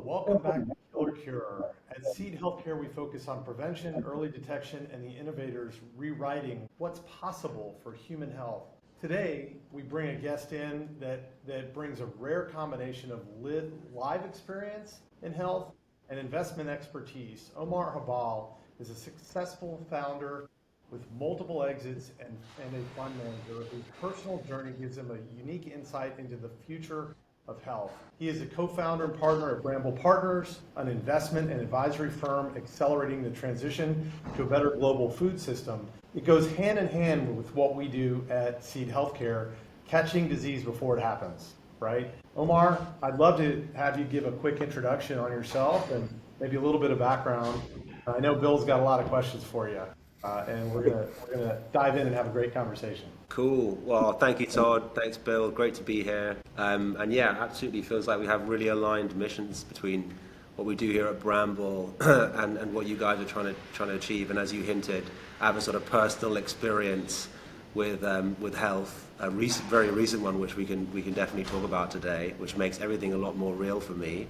Welcome back to Killer Cure. At Seed Healthcare, we focus on prevention, early detection, and the innovators rewriting what's possible for human health. Today, we bring a guest in that brings a rare combination of live experience in health and investment expertise. Omar Habbal is a successful founder with multiple exits and a fund manager whose personal journey gives him a unique insight into the future of health. He is a co-founder and partner at Bramble Partners, an investment and advisory firm accelerating the transition to a better global food system. It goes hand in hand with what we do at Seed Healthcare, catching disease before it happens, right? Omar, I'd love to have you give a quick introduction on yourself and maybe a little bit of background. I know Bill's got a lot of questions for you, and we're gonna dive in and have a great conversation. Cool. Well, thank you, Todd. Thanks, Bill. Great to be here. And yeah, absolutely feels like we have really aligned missions between what we do here at Bramble and what you guys are trying to achieve. And as you hinted, I have a sort of personal experience with health, a very recent one, which we can definitely talk about today, which makes everything a lot more real for me.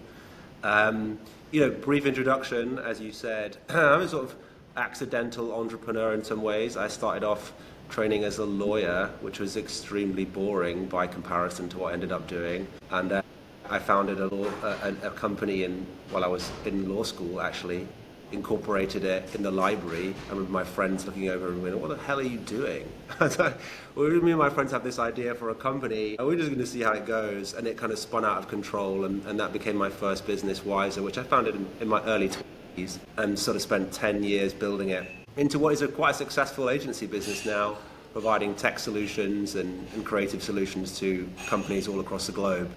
Brief introduction, as you said, I'm a sort of accidental entrepreneur in some ways. I started off training as a lawyer, which was extremely boring by comparison to what I ended up doing. And I founded a company while I was in law school, actually, incorporated it in the library. I remember my friends looking over and going, "What the hell are you doing?" I was like, well, me and my friends have this idea for a company, and we're just going to see how it goes. And it kind of spun out of control, and that became my first business, Wiser, which I founded in my early 20s, and sort of spent 10 years building it into what is a quite successful agency business now, providing tech solutions and creative solutions to companies all across the globe.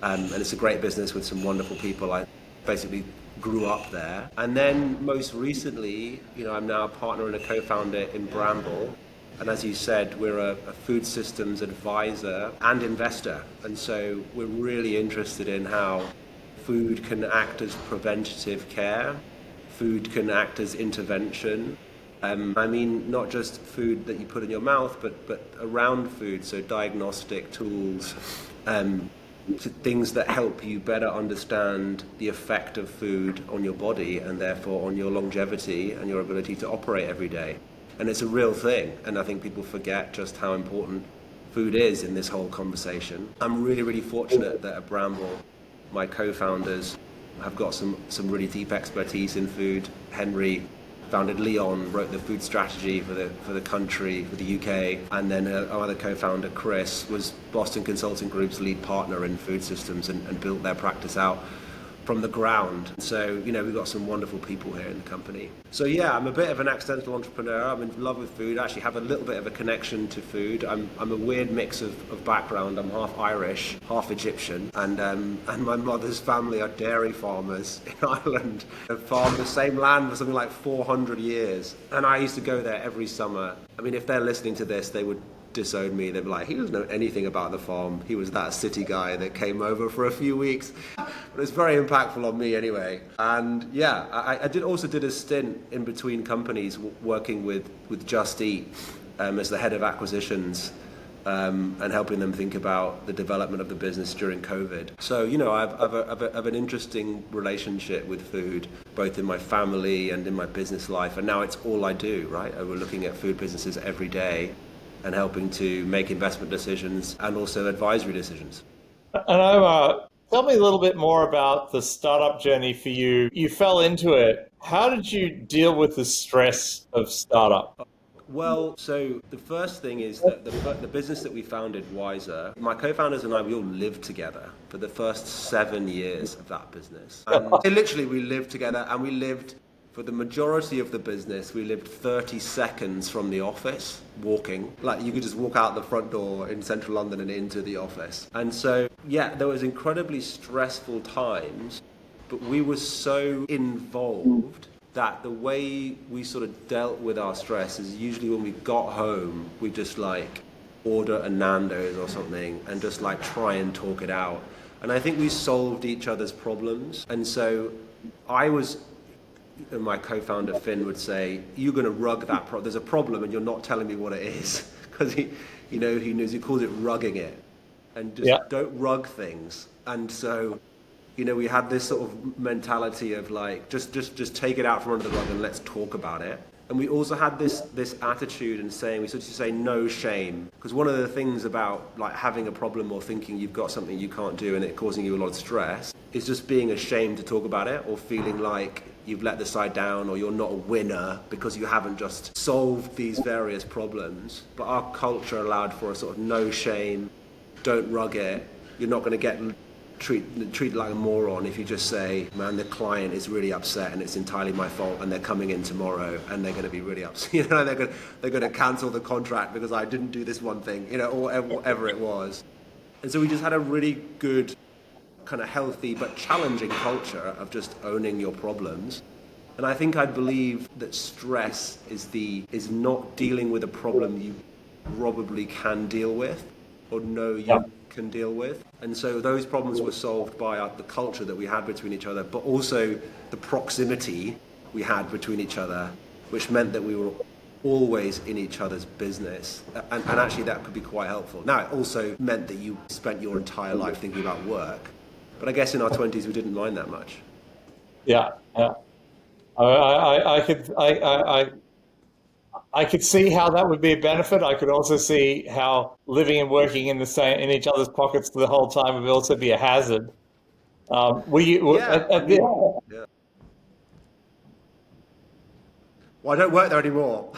And it's a great business with some wonderful people. I basically grew up there. And then most recently, I'm now a partner and a co-founder in Bramble. And as you said, we're a food systems advisor and investor. And so we're really interested in how food can act as preventative care. Food can act as intervention. Not just food that you put in your mouth, but around food, so diagnostic tools, to things that help you better understand the effect of food on your body and therefore on your longevity and your ability to operate every day. And it's a real thing, and I think people forget just how important food is in this whole conversation. I'm really, really fortunate that at Bramble, my co-founders have got some really deep expertise in food. Henry founded Leon, wrote the food strategy for the country, for the UK, and then our other co-founder, Chris, was Boston Consulting Group's lead partner in food systems and built their practice out from the ground. So, we've got some wonderful people here in the company. So yeah, I'm a bit of an accidental entrepreneur. I'm in love with food. I actually have a little bit of a connection to food. I'm a weird mix of background. I'm half Irish, half Egyptian, and my mother's family are dairy farmers in Ireland. They've farmed the same land for something like 400 years. And I used to go there every summer. I mean, if they're listening to this, they would disown me. They'd be like, he doesn't know anything about the farm. He was that city guy that came over for a few weeks. But it's very impactful on me anyway. And yeah, I did a stint in between companies working with Just Eat as the head of acquisitions and helping them think about the development of the business during COVID. So, I have an interesting relationship with food, both in my family and in my business life. And now it's all I do, right? We're looking at food businesses every day and helping to make investment decisions and also advisory decisions. And Omar, tell me a little bit more about the startup journey for you. You fell into it. How did you deal with the stress of startup? Well, so the first thing is that the business that we founded, Wiser, my co-founders and I, we all lived together for the first 7 years of that business. And literally, we lived together, and we lived, for the majority of the business, we lived 30 seconds from the office, walking. Like, you could just walk out the front door in central London and into the office. And so, yeah, there was incredibly stressful times, but we were so involved that the way we sort of dealt with our stress is usually when we got home, we just order a Nando's or something and just try and talk it out. And I think we solved each other's problems. And so my co-founder Finn would say, "You're going to rug that problem. There's a problem and you're not telling me what it is." Because he calls it rugging it. And just don't rug things. And so we had this sort of mentality of like, just take it out from under the rug and let's talk about it. And we also had this attitude and saying, we sort of say no shame. Because one of the things about like having a problem or thinking you've got something you can't do and it causing you a lot of stress is just being ashamed to talk about it, or feeling like you've let the side down, or you're not a winner because you haven't just solved these various problems. But our culture allowed for a sort of no shame, don't rug it. You're not going to get treated like a moron if you just say, man, the client is really upset and it's entirely my fault and they're coming in tomorrow and they're going to be really upset. They're going to cancel the contract because I didn't do this one thing, or whatever it was. And so we just had a really good, kind of healthy but challenging culture of just owning your problems. And I think I believe that stress is not dealing with a problem you probably can deal with or know you can deal with. And so those problems were solved by the culture that we had between each other, but also the proximity we had between each other, which meant that we were always in each other's business. And actually that could be quite helpful. Now, it also meant that you spent your entire life thinking about work. But I guess in our 20s, we didn't mind that much. Yeah. I could see how that would be a benefit. I could also see how living and working in each other's pockets the whole time would also be a hazard. Yeah. Well, I don't work there anymore.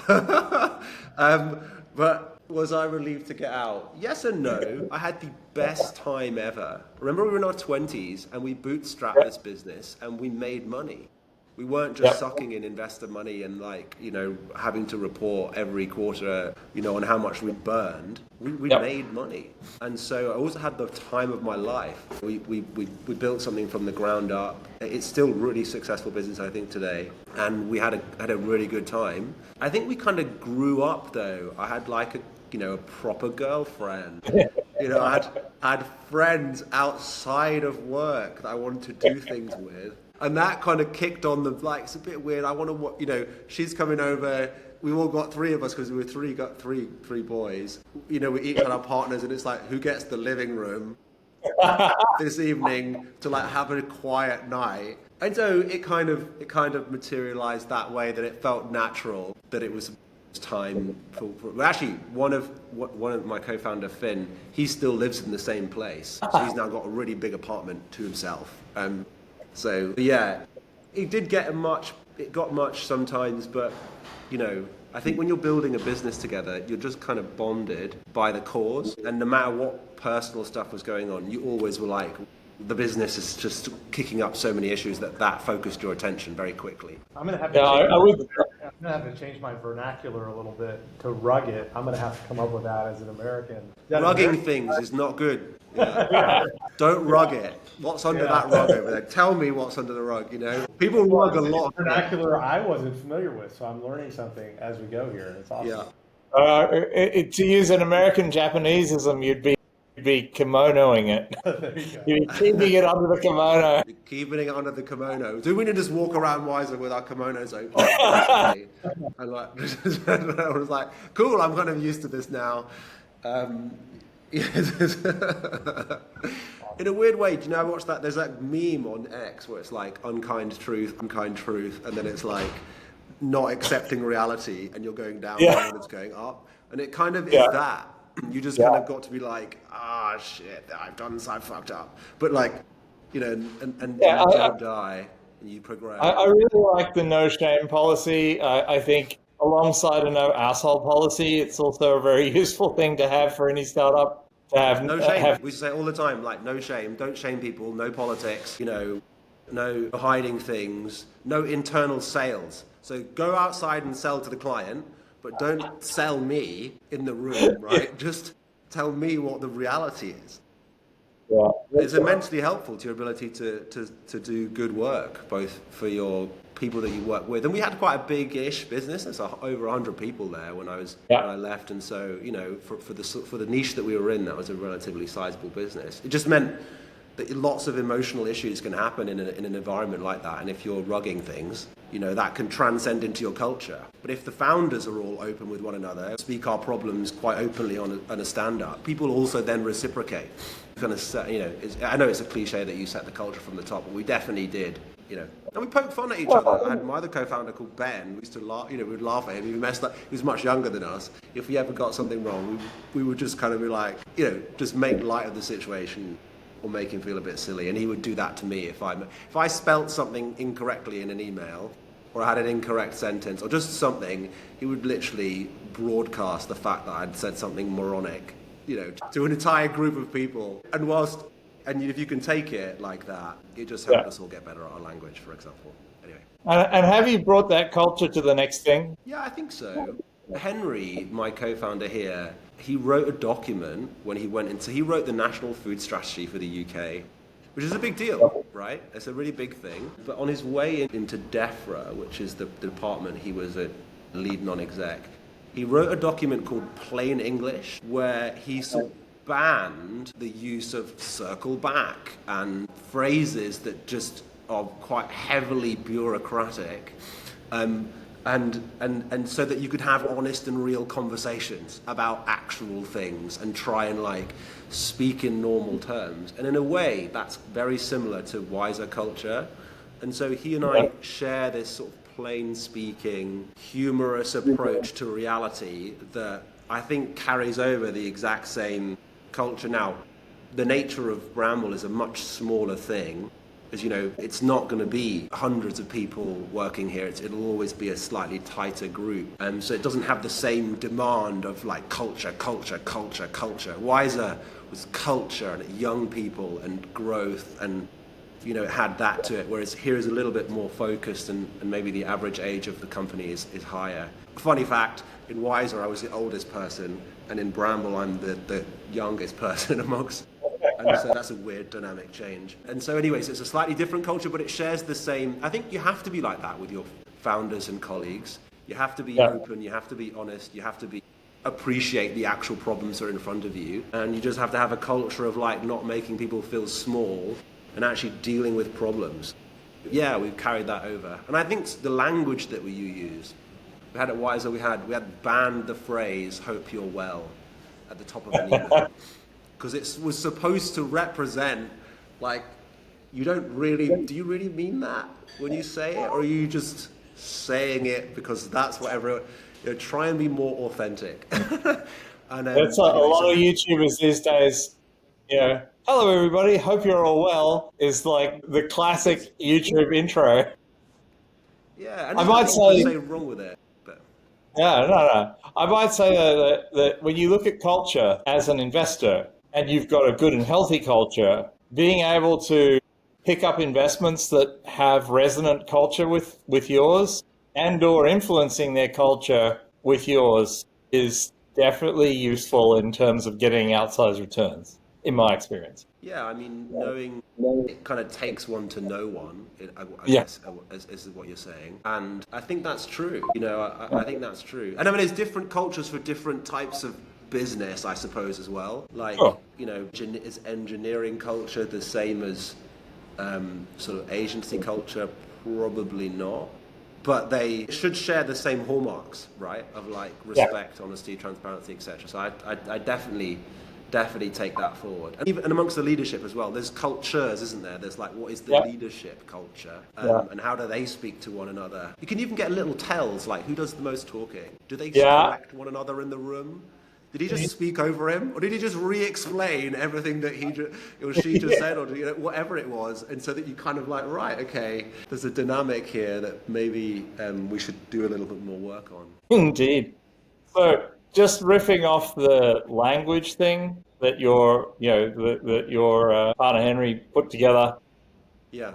But was I relieved to get out? Yes and no. I had the best time ever. Remember, we were in our 20s and we bootstrapped this business and we made money. We weren't just sucking in investor money and having to report every quarter, on how much we burned. We made money. And so I also had the time of my life. We built something from the ground up. It's still really successful business, I think, today. And we had a really good time. I think we kind of grew up though. I had like a proper girlfriend. I had friends outside of work that I wanted to do things with. And that kind of kicked on it's a bit weird. I want to, she's coming over. We all got three of us because we were three boys. We each had our partners, and it's like, who gets the living room this evening to have a quiet night? And so it kind of materialized that way, that it felt natural that it was time for actually one of my co-founder, Finn, he still lives in the same place. So he's now got a really big apartment to himself. So yeah, it got much sometimes, but I think when you're building a business together, you're just kind of bonded by the cause, and no matter what personal stuff was going on, you always were like, the business is just kicking up so many issues that focused your attention very quickly. I'm going to have to change my vernacular a little bit to rug it. I'm going to have to come up with that as an American. Rugging things is not good. Yeah. Don't rug it. What's under that rug over there? Tell me what's under the rug, People rug a lot. Vernacular I wasn't familiar with, so I'm learning something as we go here, and it's awesome. Yeah. To use an American Japaneseism, you'd be kimonoing it. You're keeping it under the kimono. You're keeping it under the kimono. Do we need to just walk around wiser with our kimonos open? And I was like, cool, I'm kind of used to this now. In a weird way, do you know, I watched that, there's that meme on X where it's like unkind truth, and then it's like not accepting reality, and you're going down and it's going up. And it kind of is that. You just kind of got to be like, shit, I fucked up. But you don't die, and you progress. I really like the no shame policy. I think alongside a no asshole policy, it's also a very useful thing to have for any startup. To have no shame. We say all the time, no shame, don't shame people, no politics, no hiding things, no internal sales. So go outside and sell to the client, but don't sell me in the room, right? Just tell me what the reality is. Yeah. It's immensely helpful to your ability to do good work, both for your people that you work with. And we had quite a big-ish business. There's over 100 people there when I left. And so, for the niche that we were in, that was a relatively sizable business. It just meant that lots of emotional issues can happen in an environment like that. And if you're rugging things, that can transcend into your culture. But if the founders are all open with one another, speak our problems quite openly on a stand-up, people also then reciprocate. I know it's a cliche that you set the culture from the top, but we definitely did. And we poked fun at each other. I had my other co-founder called Ben. We used to laugh. We'd laugh at him. He messed up. He was much younger than us. If we ever got something wrong, we would just kind of be like, just make light of the situation or make him feel a bit silly. And he would do that to me if I spelt something incorrectly in an email, or I had an incorrect sentence, or just something. He would literally broadcast the fact that I'd said something moronic, to an entire group of people. And if you can take it like that, it just helped us all get better at our language, for example. Anyway. And have you brought that culture to the next thing? Yeah, I think so. Henry, my co-founder here, he wrote a document when he wrote the National Food Strategy for the UK, which is a big deal, right? It's a really big thing. But on his way into DEFRA, which is the department he was a lead non-exec, he wrote a document called Plain English, where he banned the use of circle back and phrases that just are quite heavily bureaucratic, and so that you could have honest and real conversations about actual things and try and speak in normal terms. And in a way, that's very similar to wiser culture. And so he and I share this sort of plain speaking, humorous approach to reality that I think carries over the exact same culture. Now, the nature of Bramble is a much smaller thing. As it's not going to be hundreds of people working here. It'll always be a slightly tighter group. So it doesn't have the same demand of culture. Wiser was culture and young people and growth, and it had that to it. Whereas here is a little bit more focused, and maybe the average age of the company is higher. Funny fact, in Wiser I was the oldest person, and in Bramble I'm the youngest person amongst. And so that's a weird dynamic change. And so anyways, it's a slightly different culture, but it shares the same. I think you have to be like that with your founders and colleagues. You have to be open, you have to be honest, you have to appreciate the actual problems that are in front of you. And you just have to have a culture of not making people feel small and actually dealing with problems. Yeah, we've carried that over. And I think the language that we use, we had at Wiser, we had banned the phrase, "hope you're well," at the top of an email. Because it was supposed to represent, do you really mean that when you say it? Or are you just saying it because that's what everyone, try and be more authentic. And that's a lot of YouTubers these days, hello everybody, hope you're all well, is the classic YouTube intro. Yeah, and I might say wrong with it. But. No. I might say that when you look at culture as an investor, and you've got a good and healthy culture, being able to pick up investments that have resonant culture with yours and or influencing their culture with yours is definitely useful in terms of getting outsized returns, in my experience. Yeah, I mean, knowing it kind of takes one to know one, I guess, is what you're saying. And I think that's true. I think that's true. And I mean, there's different cultures for different types of business, I suppose, as well. Is engineering culture the same as sort of agency culture? Probably not. But they should share the same hallmarks, right? Of respect, honesty, transparency, etc. So I definitely take that forward. And even amongst the leadership as well, there's cultures, isn't there? There's what is the leadership culture? And how do they speak to one another? You can even get little tells, who does the most talking? Do they correct one another in the room? Did he just speak over him? Or did he just re-explain everything that he or she just said, or whatever it was? And so that you kind of right, okay, there's a dynamic here that maybe we should do a little bit more work on. Indeed. So just riffing off the language thing that your partner Henry put together. Yeah.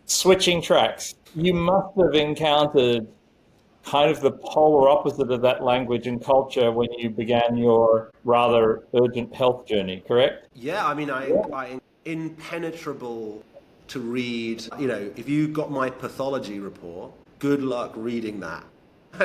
Switching tracks. You must have encountered kind of the polar opposite of that language and culture when you began your rather urgent health journey, correct? Yeah, I mean, I impenetrable to read. If you got my pathology report, good luck reading that. I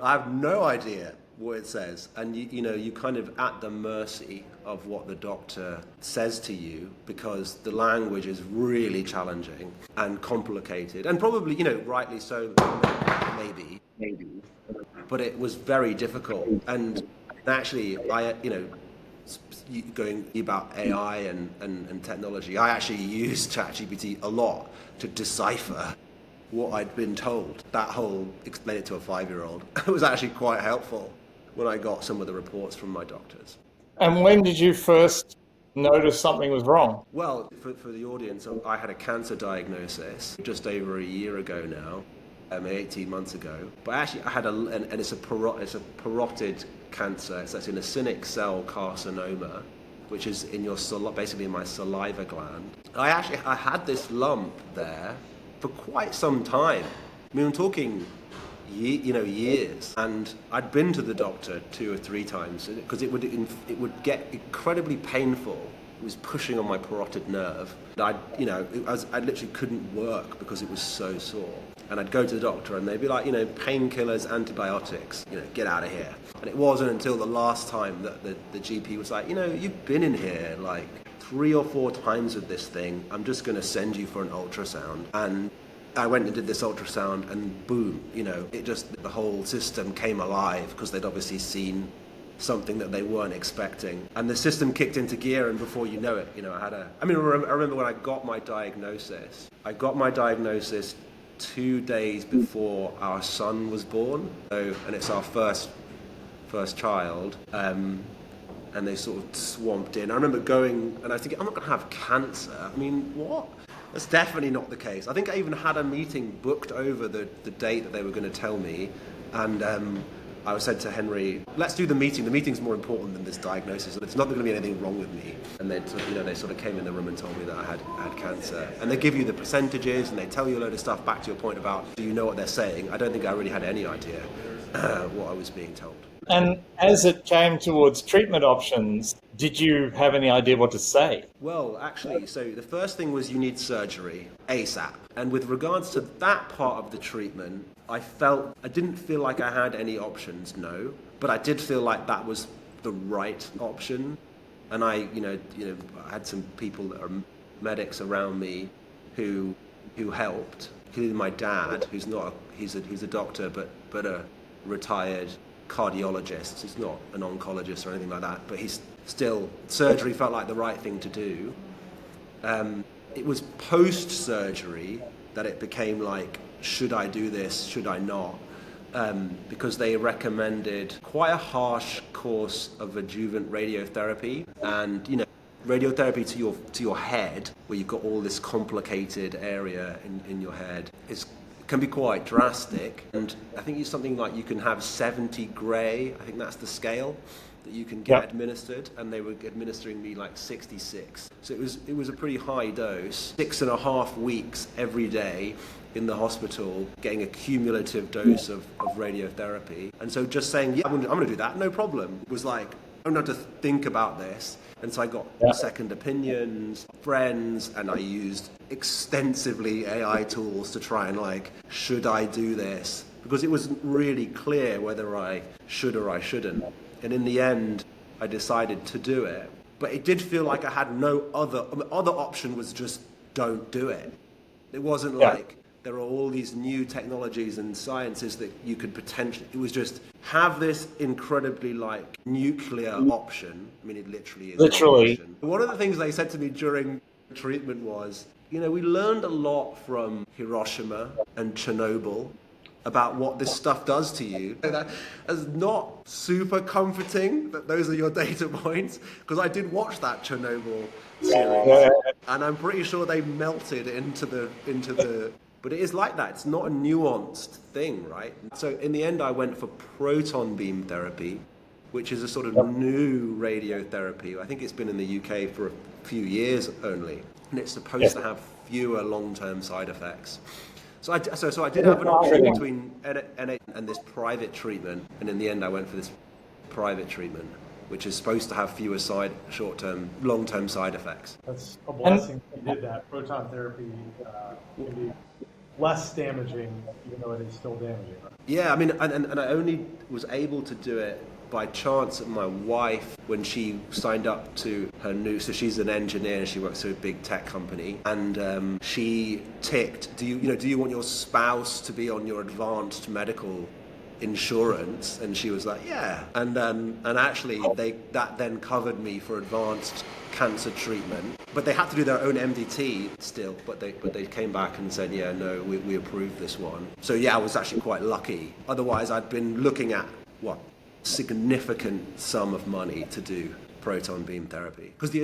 have no idea what it says, and you kind of at the mercy of what the doctor says to you, because the language is really challenging and complicated, and probably rightly so, maybe, but it was very difficult. And actually, going about AI and technology, I actually used ChatGPT a lot to decipher what I'd been told. That whole explain it to a 5-year-old was actually quite helpful when I got some of the reports from my doctors. And when did you first notice something was wrong? Well, for the audience, I had a cancer diagnosis just over a year ago now, 18 months ago. But actually, I had and it's a parotid cancer. It's in a cynic cell carcinoma, which is in basically in my saliva gland. I had this lump there for quite some time. I mean, I'm talking years, and I'd been to the doctor 2 or 3 times because it would get incredibly painful. It was pushing on my parotid nerve. I literally couldn't work because it was so sore. And I'd go to the doctor and they'd be like, painkillers, antibiotics, get out of here. And it wasn't until the last time that the GP was like, you've been in here like 3 or 4 times with this thing. I'm just going to send you for an ultrasound. And I went and did this ultrasound, and boom, the whole system came alive because they'd obviously seen something that they weren't expecting. And the system kicked into gear, and before you know it, I remember when I got my diagnosis. I got my diagnosis 2 days before our son was born. And it's our first child. And they sort of swamped in. I remember going, and I was thinking, I'm not going to have cancer. I mean, what? That's definitely not the case. I think I even had a meeting booked over the date that they were going to tell me. And I said to Henry, let's do the meeting. The meeting's more important than this diagnosis. There's not going to be anything wrong with me. And they sort of came in the room and told me that I had cancer. And they give you the percentages, and they tell you a load of stuff. Back to your point about, do you know what they're saying? I don't think I really had any idea what I was being told. And as it came towards treatment options, did you have any idea what to say? Well, actually, so the first thing was you need surgery ASAP. And with regards to that part of the treatment, I didn't feel like I had any options, no, but I did feel like that was the right option. And I had some people that are medics around me who helped, including my dad, he's a doctor, but a retired cardiologist. He's not an oncologist or anything like that, but he's still, surgery felt like the right thing to do. It was post-surgery that it became like, should I do this, should I not? Because they recommended quite a harsh course of adjuvant radiotherapy, and radiotherapy to your head, where you've got all this complicated area in your head, can be quite drastic. And I think it's something like you can have 70 gray, I think that's the scale that you can get administered, and they were administering me like 66. So it was a pretty high dose, 6.5 weeks every day in the hospital, getting a cumulative dose of radiotherapy. And so just saying, yeah, I'm going to do that, no problem, was like, I don't have to think about this. And so I got second opinions, friends, and I used extensively AI tools to try and should I do this? Because it wasn't really clear whether I should or I shouldn't. And in the end, I decided to do it. But it did feel like I had no other option was just don't do it. It wasn't like there are all these new technologies and sciences that you could potentially, it was just have this incredibly nuclear option. I mean, it literally is. Literally. An option. One of the things they said to me during treatment was, we learned a lot from Hiroshima and Chernobyl about what this stuff does to you. That is not super comforting that those are your data points, because I did watch that Chernobyl series, and I'm pretty sure they melted into the. But it is like that. It's not a nuanced thing, right? So in the end, I went for proton beam therapy, which is a sort of new radiotherapy. I think it's been in the UK for a few years only, and it's supposed to have fewer long-term side effects. So I did have an option between NHS and this private treatment, and in the end, I went for this private treatment, which is supposed to have fewer long-term side effects. That's a blessing that you did that. Proton therapy can be less damaging, even though it is still damaging. Right? Yeah, I mean, and I only was able to do it by chance that my wife, when she signed up to her new, so she's an engineer, she works for a big tech company, and she ticked, do you want your spouse to be on your advanced medical insurance? And she was like, yeah. And actually that then covered me for advanced cancer treatment, but they had to do their own MDT still, but they came back and said, yeah, no, we approve this one. So yeah, I was actually quite lucky. Otherwise I'd been looking at significant sum of money to do proton beam therapy, because the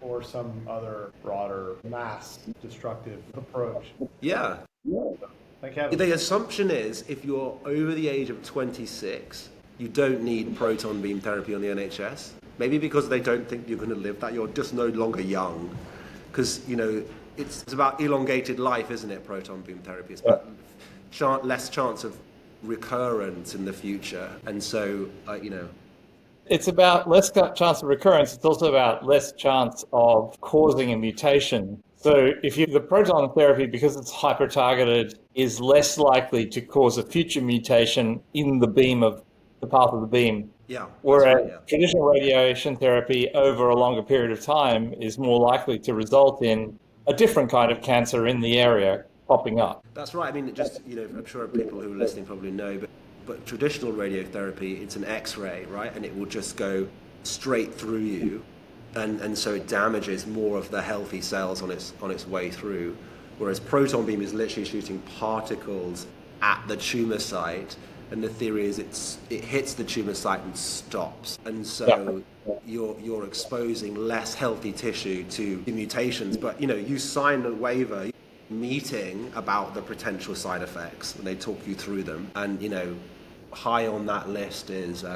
or some other broader mass destructive approach. yeah. Like having The assumption is if you're over the age of 26, you don't need proton beam therapy on the NHS. Maybe because they don't think you're going to live that, you're just no longer young. Because, it's about elongated life, isn't it, proton beam therapy? It's about less chance of recurrence in the future. And so, It's about less chance of recurrence. It's also about less chance of causing a mutation. So if the proton therapy, because it's hyper-targeted, is less likely to cause a future mutation in the path of the beam. yeah. Whereas traditional radiation therapy over a longer period of time is more likely to result in a different kind of cancer in the area popping up. That's right. I mean, I'm sure people who are listening probably know, but traditional radiotherapy, it's an X-ray, right? And it will just go straight through you. And so it damages more of the healthy cells on its way through. Whereas proton beam is literally shooting particles at the tumor site. And the theory is it hits the tumor site and stops. And so you're exposing less healthy tissue to mutations. But, you sign a waiver meeting about the potential side effects, and they talk you through them. And, high on that list is,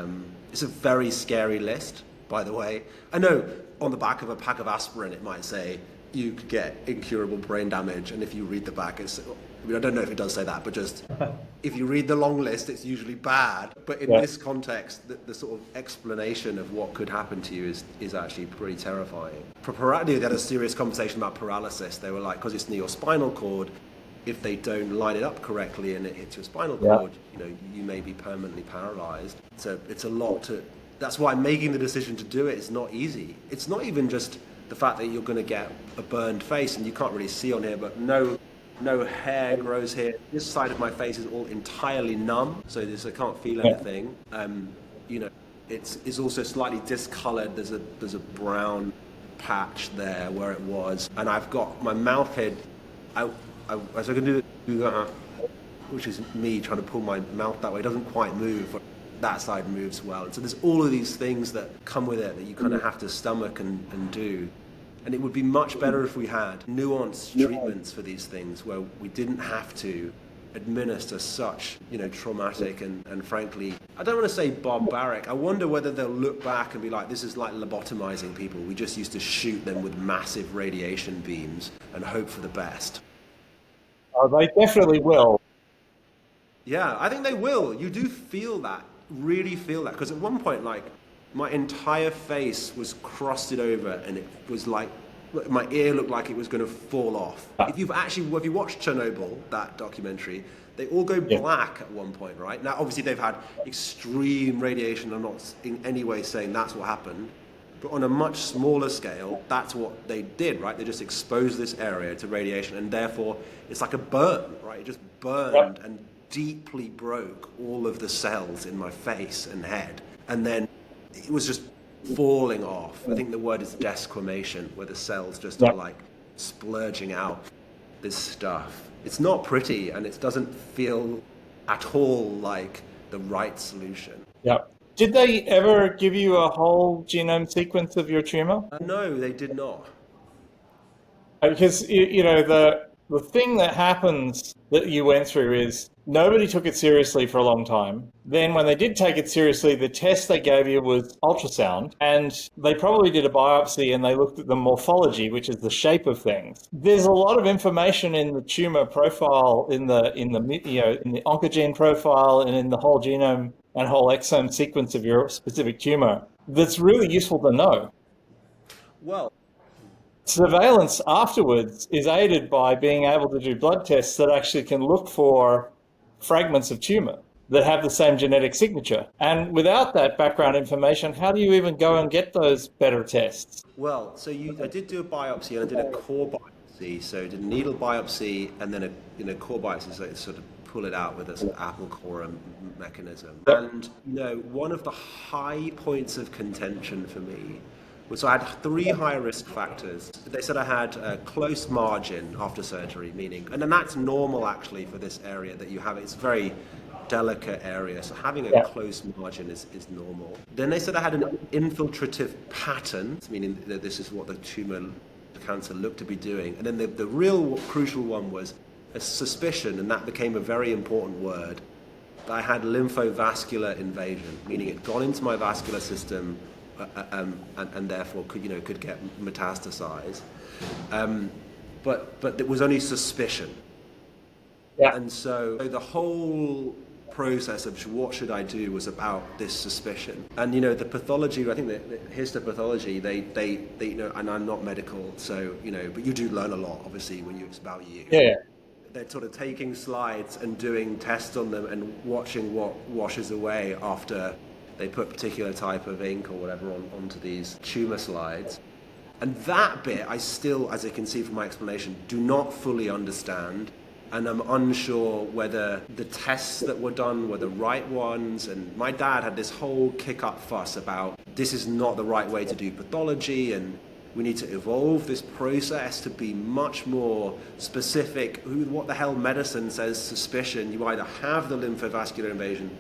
it's a very scary list, by the way. I know on the back of a pack of aspirin, it might say you could get incurable brain damage. And if you read the back, I don't know if it does say that, but just if you read the long list, it's usually bad. But in this context, the sort of explanation of what could happen to you is actually pretty terrifying. For paralysis, they had a serious conversation about paralysis. They were like, because it's near your spinal cord, if they don't line it up correctly and it hits your spinal cord, you may be permanently paralyzed. So it's a lot to. That's why making the decision to do it is not easy. It's not even just the fact that you're going to get a burned face, and you can't really see on here, but no hair grows here. This side of my face is all entirely numb, so I can't feel anything. It's also slightly discolored. There's a brown patch there where it was, and I've got my mouth head. As I can do that, which is me trying to pull my mouth that way. It doesn't quite move. That side moves well. And so there's all of these things that come with it that you kind of have to stomach and do. And it would be much better if we had nuanced treatments for these things where we didn't have to administer such, traumatic and frankly, I don't want to say barbaric. I wonder whether they'll look back and be like, this is like lobotomizing people. We just used to shoot them with massive radiation beams and hope for the best. Oh, they definitely will. Yeah, I think they will. You do feel that, really feel that. Because at one point, my entire face was crusted over and it was like, my ear looked like it was going to fall off. If you watched Chernobyl, that documentary, they all go black at one point, right? Now, obviously, they've had extreme radiation. I'm not in any way saying that's what happened. But on a much smaller scale, that's what they did, right? They just exposed this area to radiation, and therefore, it's like a burn, right? It just burned and deeply broke all of the cells in my face and head. And then it was just falling off. I think the word is desquamation, where the cells just are like splurging out this stuff. It's not pretty, and it doesn't feel at all like the right solution. Yeah. Did they ever give you a whole genome sequence of your tumor? No, they did not. Because, the thing that happens that you went through is nobody took it seriously for a long time. Then when they did take it seriously, the test they gave you was ultrasound, and they probably did a biopsy and they looked at the morphology, which is the shape of things. There's a lot of information in the tumor profile, in the oncogene profile, and in the whole genome and whole exome sequence of your specific tumor that's really useful to know. Well, surveillance afterwards is aided by being able to do blood tests that actually can look for fragments of tumor. that have the same genetic signature. And without that background information, how do you even go and get those better tests? Well, so I did do a biopsy and I did a core biopsy. So I did a needle biopsy and then a core biopsy, so it sort of pull it out with a sort of apple core mechanism. And one of the high points of contention for me was I had 3 high risk factors. They said I had a close margin after surgery, meaning, and then that's normal actually for this area that you have. It's a very delicate area, so having a close margin is normal. Then they said I had an infiltrative pattern, meaning that this is what the cancer looked to be doing. And then the real crucial one was a suspicion, and that became a very important word, that I had lymphovascular invasion, meaning it got into my vascular system and therefore could get metastasized. But it was only suspicion. Yeah. And so the whole process of what should I do was about this suspicion. And the pathology, I think the histopathology, they and I'm not medical, so but you do learn a lot obviously when it's about you. Yeah. They're sort of taking slides and doing tests on them and watching what washes away after they put particular type of ink or whatever onto these tumor slides. And that bit I still, as you can see from my explanation, do not fully understand. And I'm unsure whether the tests that were done were the right ones. And my dad had this whole kick-up fuss about this is not the right way to do pathology, and we need to evolve this process to be much more specific. What the hell medicine says suspicion? You either have the lymphovascular invasion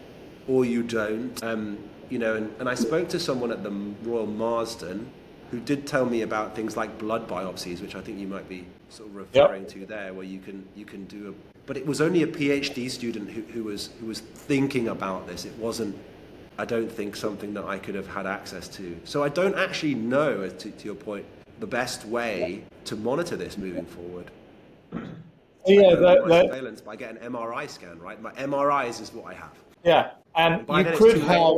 or you don't. And I spoke to someone at the Royal Marsden who did tell me about things like blood biopsies, which I think you might be sort of referring to there, where you can do but it was only a PhD student who was thinking about this. It wasn't, I don't think, something that I could have had access to. So I don't actually know, to your point, the best way to monitor this moving forward. Surveillance by getting an MRI scan, right? My MRIs is what I have. Yeah, and you could have,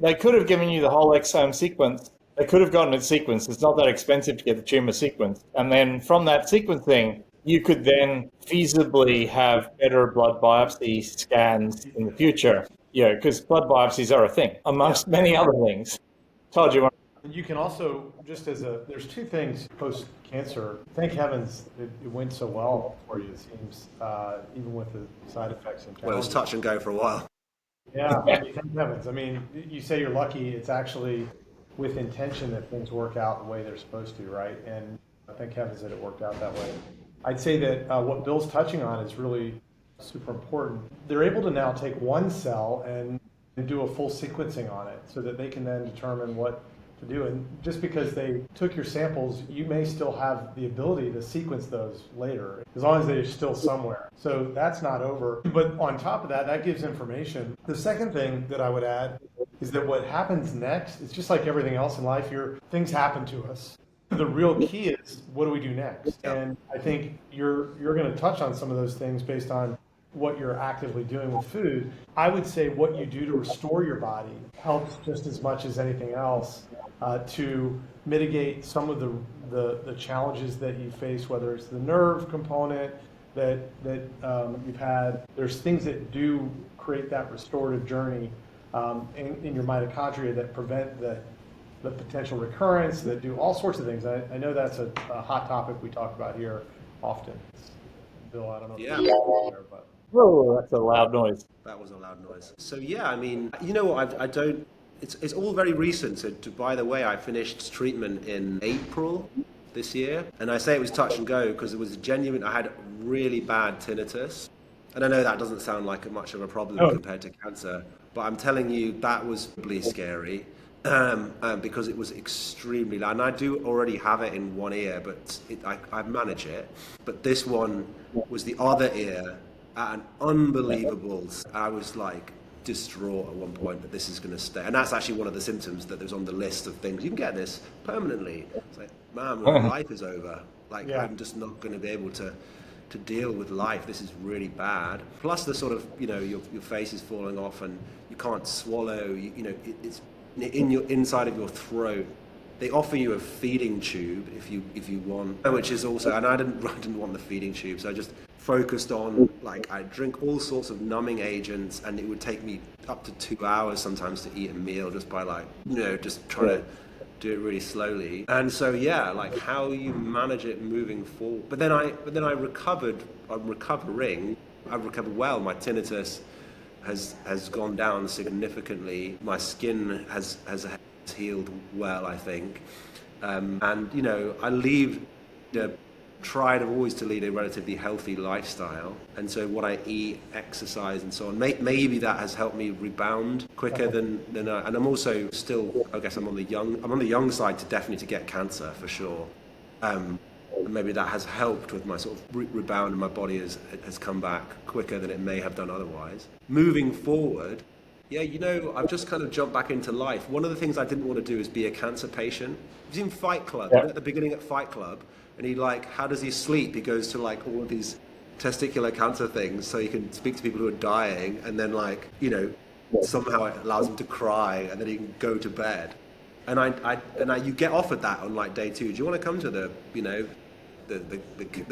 they could have given you the whole exome sequence. They could have gotten it sequenced. It's not that expensive to get the tumor sequenced. And then from that sequencing, you could then feasibly have better blood biopsy scans in the future. Because blood biopsies are a thing, amongst many other things. Todd, you want? You can also, there's 2 things post-cancer. Thank heavens it went so well for you, it seems, even with the side effects and challenges. Well, it was touch and go for a while. Yeah, thank heavens. I mean, you say you're lucky, it's actually with intention that things work out the way they're supposed to, right? And thank heavens that it worked out that way. I'd say that what Bill's touching on is really super important. They're able to now take one cell and do a full sequencing on it so that they can then determine what to do. And just because they took your samples, you may still have the ability to sequence those later, as long as they're still somewhere. So that's not over. But on top of that, that gives information. The second thing that I would add is that what happens next, it's just like everything else in life, things happen to us. The real key is, what do we do next? And I think you're going to touch on some of those things based on what you're actively doing with food. I would say what you do to restore your body helps just as much as anything else to mitigate some of the challenges that you face, whether it's the nerve component that you've had. There's things that do create that restorative journey in your mitochondria that prevent the potential recurrence, that do all sorts of things. I know that's a hot topic we talk about here often. Bill, I don't know if you're there, but... Oh, that's a loud noise. That was a loud noise. So yeah, I mean, you know what, I don't, it's all very recent. So by the way, I finished treatment in April this year. And I say it was touch and go because it was genuine. I had really bad tinnitus. And I know that doesn't sound like much of a problem compared to cancer, but I'm telling you, that was really scary. Because it was extremely loud. And I do already have it in one ear, but I manage it. But this one was the other ear at an unbelievable... I was like distraught at one point that this is going to stay. And that's actually one of the symptoms that was on the list of things. You can get this permanently. It's like, man, my life is over. Like, I'm just not going to be able to deal with life. This is really bad. Plus the sort of, your face is falling off and you can't swallow. It's in your inside of your throat. They offer you a feeding tube if you want, which is also, and I didn't want the feeding tube, so I just focused on, like, I drink all sorts of numbing agents, and it would take me up to 2 hours sometimes to eat a meal just by, like, just trying to do it really slowly. And so, yeah, like, how you manage it moving forward. But then I recovered. I'm recovering. I've recovered well. My tinnitus has gone down significantly. My skin has healed well, I think. And I tried always to lead a relatively healthy lifestyle, and so what I eat, exercise, and so on, maybe that has helped me rebound quicker than and I'm also still, I guess I'm on the young side to get cancer for sure. And maybe that has helped with my sort of rebound, and my body has come back quicker than it may have done otherwise. Moving forward, I've just kind of jumped back into life. One of the things I didn't want to do is be a cancer patient. It was in Fight Club, at the beginning at Fight Club, and how does he sleep? He goes to like all of these testicular cancer things so he can speak to people who are dying, and then somehow it allows him to cry, and then he can go to bed. And you get offered that on like day 2. Do you want to come to the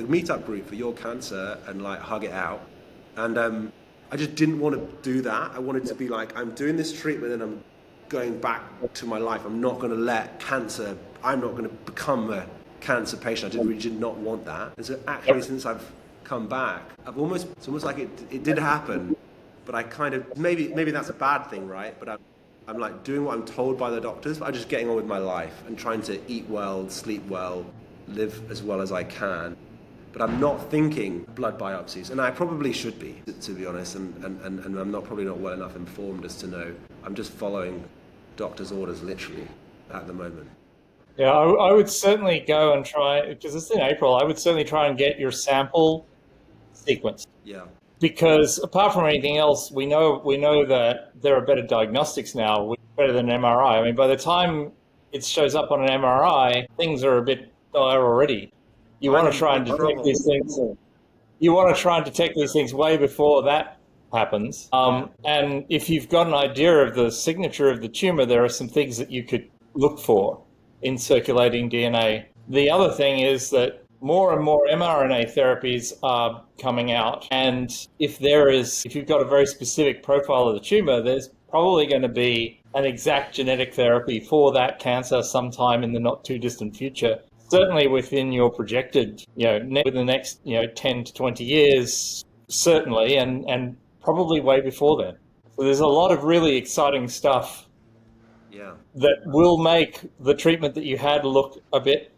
meetup group for your cancer and like hug it out? And I just didn't want to do that. I wanted to be like, I'm doing this treatment and I'm going back to my life. I'm not going to let cancer, I'm not going to become a cancer patient. I really did not want that. And so actually, since I've come back, it's almost like it did happen, but I kind of, maybe that's a bad thing, right? But I'm like doing what I'm told by the doctors, but I'm just getting on with my life and trying to eat well, sleep well, live as well as I can. But I'm not thinking blood biopsies, and I probably should be, to be honest, and I'm probably not well enough informed as to know. I'm just following doctor's orders literally at the moment. Yeah, I would certainly go and try, because it's in April, I would certainly try and get your sample sequenced. Yeah. Because apart from anything else, we know that there are better diagnostics now, better than MRI. I mean, by the time it shows up on an MRI, things are a bit dire already. You want to try and detect these things. You want to try and detect these things way before that happens. And if you've got an idea of the signature of the tumor, there are some things that you could look for in circulating DNA. The other thing is that more and more mRNA therapies are coming out. And if you've got a very specific profile of the tumor, there's probably going to be an exact genetic therapy for that cancer sometime in the not too distant future. Certainly within your projected, within the next, 10 to 20 years, certainly, and probably way before then. So there's a lot of really exciting stuff that will make the treatment that you had look a bit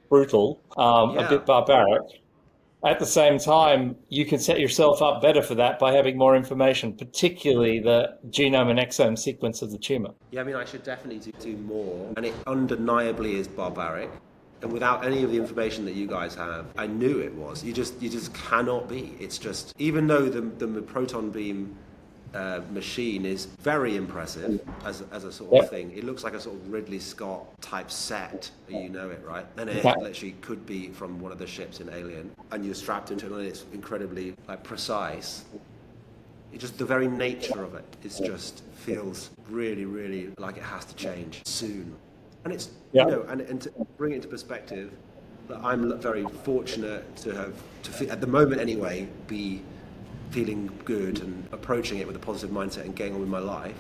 brutal, a bit barbaric. At the same time, you can set yourself up better for that by having more information, particularly the genome and exome sequence of the tumor. Yeah, I mean, I should definitely do more, and it undeniably is barbaric. And without any of the information that you guys have, I knew it was. You just cannot be. It's just, even though the proton beam machine is very impressive as a sort of thing. It looks like a sort of Ridley Scott type set, you know it, right? And it literally could be from one of the ships in Alien, and you're strapped into it, and it's incredibly precise. It just, the very nature of it is just feels really, really like it has to change soon. And it's and to bring it into perspective, that I'm very fortunate to at the moment anyway, be feeling good and approaching it with a positive mindset and getting on with my life.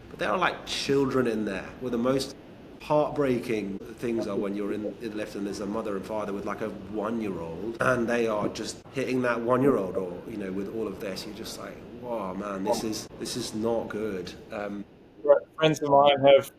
But there are like children in there, where the most heartbreaking things are when you're in the lift and there's a mother and father with like a 1-year-old, and they are just hitting that 1-year-old, or with all of this, you're just like, wow, man, this is not good. Friends of mine have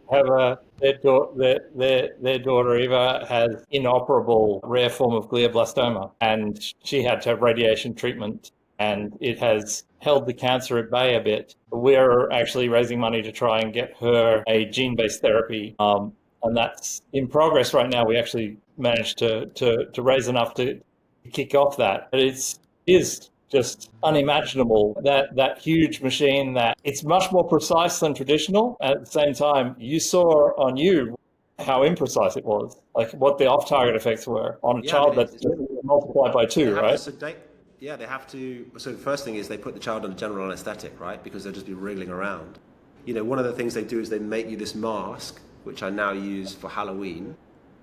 their daughter Eva has inoperable rare form of glioblastoma, and she had to have radiation treatment, and it has held the cancer at bay a bit. We're actually raising money to try and get her a gene-based therapy, and that's in progress right now. We actually managed to raise enough to kick off that. But it is just unimaginable, that huge machine, that it's much more precise than traditional. At the same time, you saw on you how imprecise it was, like what the off-target effects were on a child that's multiplied by 2, right? They have to. So the first thing is they put the child under general anesthetic, right? Because they'll just be wriggling around. One of the things they do is they make you this mask, which I now use for Halloween,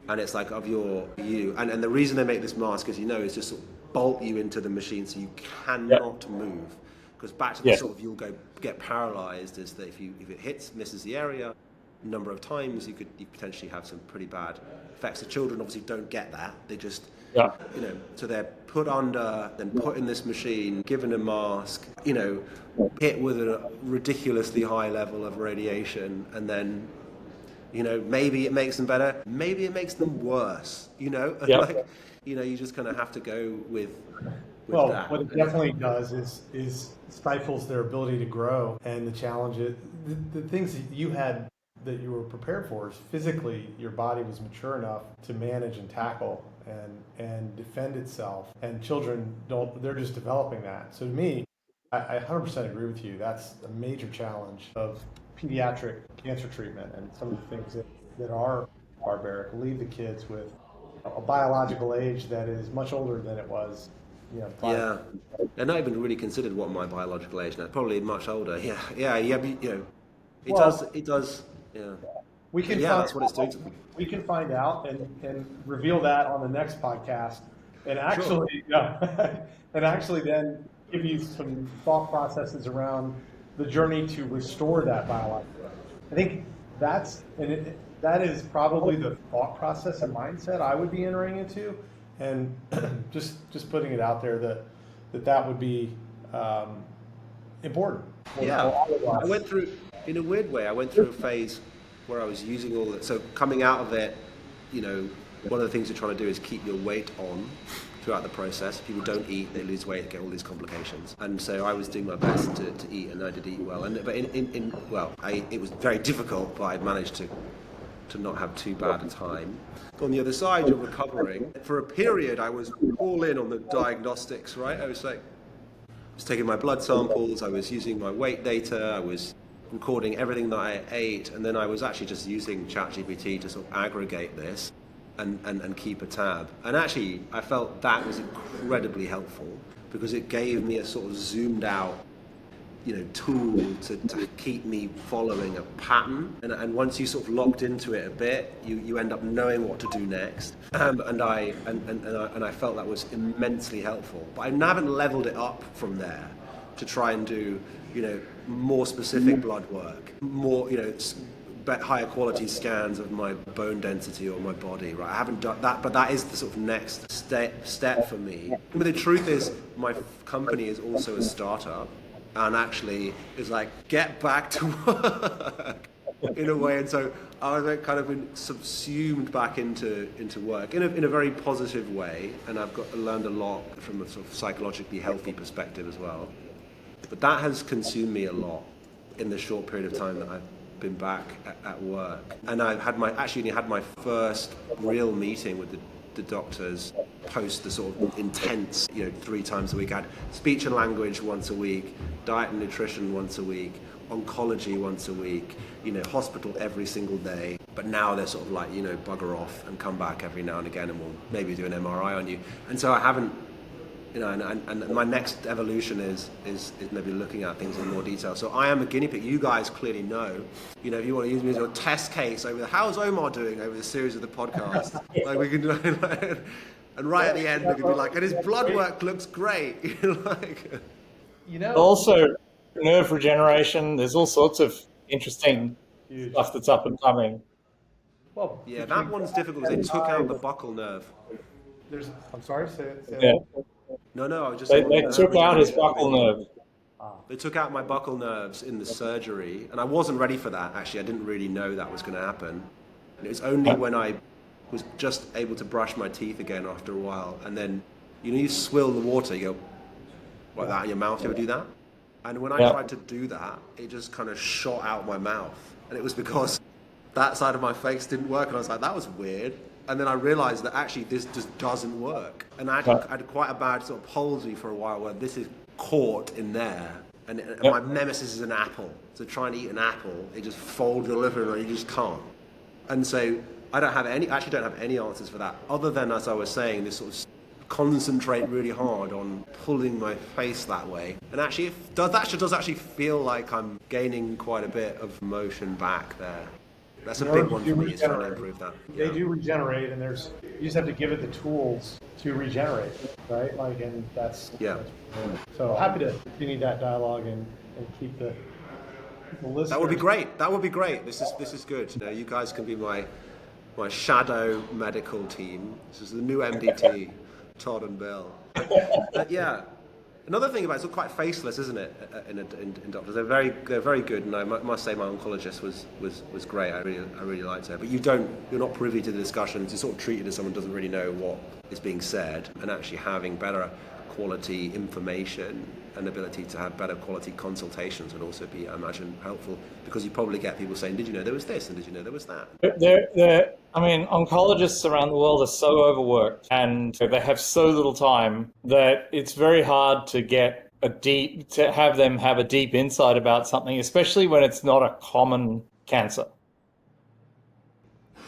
and it's like of you. And the reason they make this mask, as you know, is just sort of bolt you into the machine so you cannot move. Because back to the sort of you'll get paralyzed is that if it misses the area a number of times, you potentially have some pretty bad effects. The children obviously don't get that. They just so they're put under, then put in this machine, given a mask, hit with a ridiculously high level of radiation, and then maybe it makes them better, maybe it makes them worse. You just kind of have to go with well, that. what it definitely does is stifles their ability to grow, and the challenges, the things that you had that you were prepared for is physically your body was mature enough to manage and tackle and defend itself. And children they're just developing that. So to me, I 100% agree with you. That's a major challenge of pediatric cancer treatment, and some of the things that are barbaric leave the kids with a biological age that is much older than it was. Yeah, they're not even really considered what my biological age now. Probably much older. It does. Yeah. We can that's what it's doing to them. We can find out and reveal that on the next podcast, and actually, and actually then give you some thought processes around the journey to restore that biological age. I think that is probably the thought process and mindset I would be entering into, and just putting it out there that would be important. I went through, in a weird way, a phase where I was using all that. So coming out of it, one of the things you're trying to do is keep your weight on throughout the process. If people don't eat, they lose weight, get all these complications. And so I was doing my best to eat, and I did eat well. But it was very difficult, but I managed to not have too bad a time. On the other side, you're recovering. For a period, I was all in on the diagnostics, right? I was taking my blood samples, I was using my weight data, I was recording everything that I ate, and then I was actually just using ChatGPT to sort of aggregate this and keep a tab. And actually, I felt that was incredibly helpful because it gave me a sort of zoomed out, tool to keep me following a pattern. And once you sort of locked into it a bit, you end up knowing what to do next. And I felt that was immensely helpful. But I haven't leveled it up from there to try and do, more specific blood work, more, higher quality scans of my bone density or my body, right? I haven't done that, but that is the sort of next step for me. But the truth is, my company is also a startup, and actually is like, get back to work in a way. And so I was kind of been subsumed back into work in a very positive way, and I've learned a lot from a sort of psychologically healthy perspective as well. But that has consumed me a lot in the short period of time that I've been back at work. And I've had my first real meeting with the doctors post the sort of intense, 3 times a week. I had speech and language once a week, diet and nutrition once a week, oncology once a week, hospital every single day. But now they're sort of like, bugger off and come back every now and again, and we'll maybe do an MRI on you. And so I haven't, and my next evolution is maybe looking at things in more detail. So I am a guinea pig. You guys clearly know. If you want to use me as a test case over how's Omar doing over the series of the podcast, like we can do, and right at the end we can be like, and his blood work looks great. Also, nerve regeneration. There's all sorts of interesting stuff that's up and coming. Well, yeah, that one's difficult because they took out the buccal nerve. I'm sorry, say it. Yeah. No, I was just They took out his buccal nerve. They took out my buccal nerves in the surgery, and I wasn't ready for that, actually. I didn't really know that was going to happen. And it was only when I was just able to brush my teeth again after a while, and then, you swill the water, you go, like that in your mouth, you ever do that? And when I tried to do that, it just kind of shot out my mouth. And it was because that side of my face didn't work, and I was like, that was weird. And then I realized that actually this just doesn't work. And I had quite a bad sort of palsy for a while where this is caught in there. And my nemesis is an apple. So trying to eat an apple, it just folds your liver and you just can't. And so I don't have any answers for that, other than, as I was saying, this sort of concentrate really hard on pulling my face that way. And actually, it does actually feel like I'm gaining quite a bit of motion back there. That's a big one for me, is trying to improve that. They do regenerate, and you just have to give it the tools to regenerate, right? Like, and that's so happy to continue that dialogue and keep the listeners. That would be great. That would be great. This is good. You know, you guys can be my shadow medical team. This is the new MDT, Todd and Bill. Yeah. Another thing about it's quite faceless, isn't it? In doctors, they're very good, and I must say my oncologist was great. I really liked her. But you're not privy to the discussions. You're sort of treated as someone who doesn't really know what is being said, and actually having better quality information and ability to have better quality consultations would also be, I imagine, helpful, because you probably get people saying, "Did you know there was this?" and "Did you know there was that?" Oncologists around the world are so overworked and they have so little time that it's very hard to have them have a deep insight about something, especially when it's not a common cancer.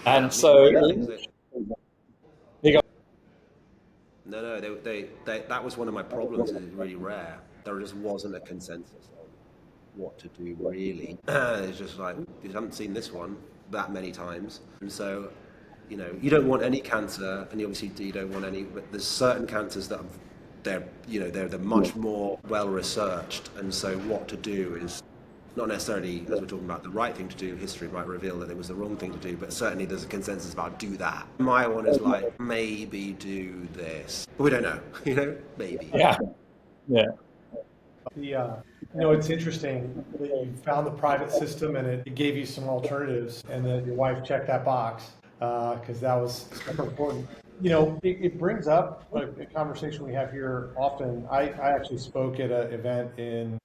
And so, No, that was one of my problems. It's really rare. There just wasn't a consensus on what to do, really. It's just like, you haven't seen this one that many times. And so, you know, you don't want any cancer, and obviously you don't want any, but there's certain cancers that they're much more well researched, and so what to do is not necessarily, as we're talking about, the right thing to do. History might reveal that it was the wrong thing to do, but certainly there's a consensus about do that. My one is like, maybe do this, but we don't know. You know, maybe. Yeah. It's interesting that you found the private system and it gave you some alternatives, and that your wife checked that box because that was super important. You know, it brings up a conversation we have here often. I actually spoke at an event in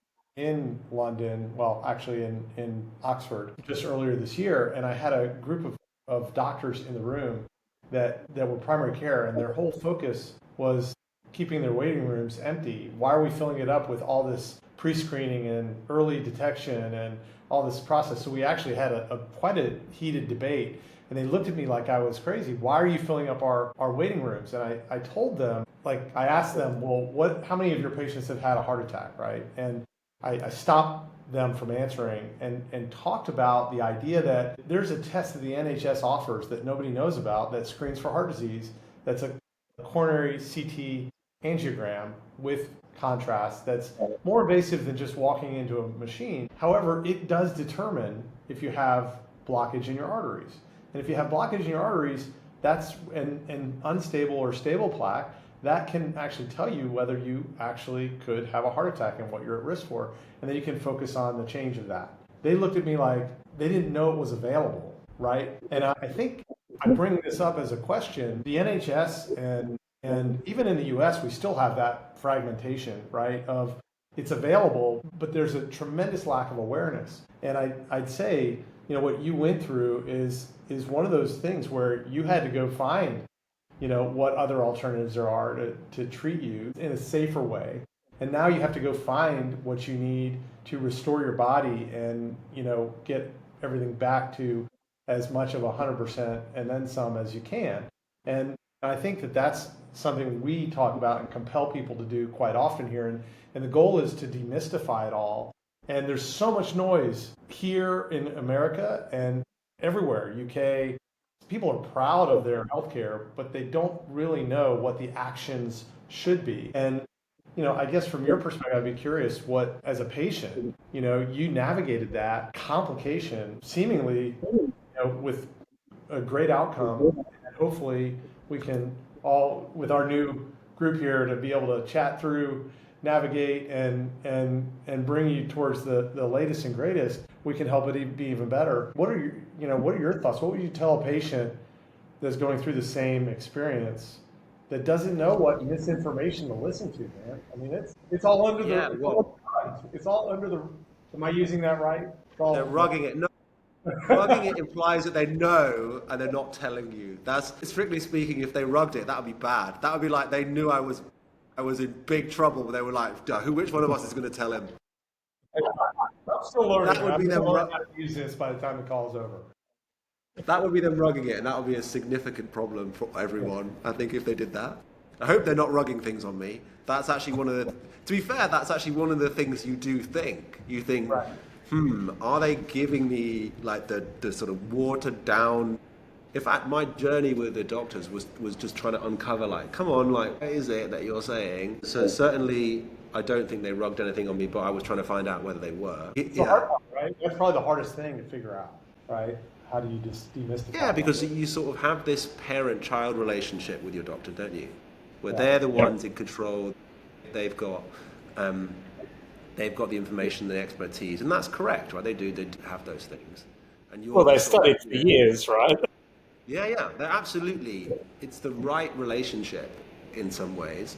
London, well, actually in Oxford, just earlier this year, and I had a group of doctors in the room that were primary care, and their whole focus was keeping their waiting rooms empty. Why are we filling it up with all this pre-screening and early detection and all this process? So we actually had quite a heated debate, and they looked at me like I was crazy. Why are you filling up our waiting rooms? And I told them, I asked them, well, how many of your patients have had a heart attack, right? And I stopped them from answering and talked about the idea that there's a test that the NHS offers that nobody knows about that screens for heart disease. That's a coronary CT angiogram with contrast that's more invasive than just walking into a machine. However, it does determine if you have blockage in your arteries. And if you have blockage in your arteries, that's an unstable or stable plaque, that can actually tell you whether you actually could have a heart attack and what you're at risk for. And then you can focus on the change of that. They looked at me like they didn't know it was available, right? And I think I bring this up as a question. The NHS and even in the US, we still have that fragmentation, right? Of it's available, but there's a tremendous lack of awareness. And I'd say, what you went through is one of those things where you had to go find what other alternatives there are to treat you in a safer way. And now you have to go find what you need to restore your body and, get everything back to as much of 100% and then some as you can. And I think that that's something we talk about and compel people to do quite often here. And the goal is to demystify it all. And there's so much noise here in America and everywhere, UK. People are proud of their healthcare, but they don't really know what the actions should be. And, I guess from your perspective, I'd be curious what, as a patient, you navigated that complication seemingly, with a great outcome. And hopefully we can all, with our new group here, to be able to chat through, navigate, and bring you towards the latest and greatest. We can help it be even better. What are your thoughts? What would you tell a patient that's going through the same experience that doesn't know what misinformation to listen to, man? I mean, it's all under it's all under the. Am I using that right? They're rugging it. No, rugging it implies that they know and they're not telling you. That's, strictly speaking, if they rugged it, that would be bad. That would be like they knew I was in big trouble, but they were like, which one of us is going to tell him? I'm still learning. That would be them how to use this by the time the call's over. That would be them rugging it, and that would be a significant problem for everyone, I think, if they did that. I hope they're not rugging things on me. That's actually one of the, to be fair, that's actually one of the things you do think. You think, right. are they giving me like the sort of watered down? In fact, my journey with the doctors was just trying to uncover, like, come on, like, what is it that you're saying? So certainly, I don't think they rugged anything on me, but I was trying to find out whether they were. It's the hard part, right? That's probably the hardest thing to figure out, right? How do you just demystify Yeah, because that? you sort of have this parent-child relationship with your doctor, don't you? Where they're the ones in control. They've got the information, the expertise, and that's correct, right? They do have those things. And Well, they studied for years, right? Yeah, they're absolutely. It's the right relationship in some ways,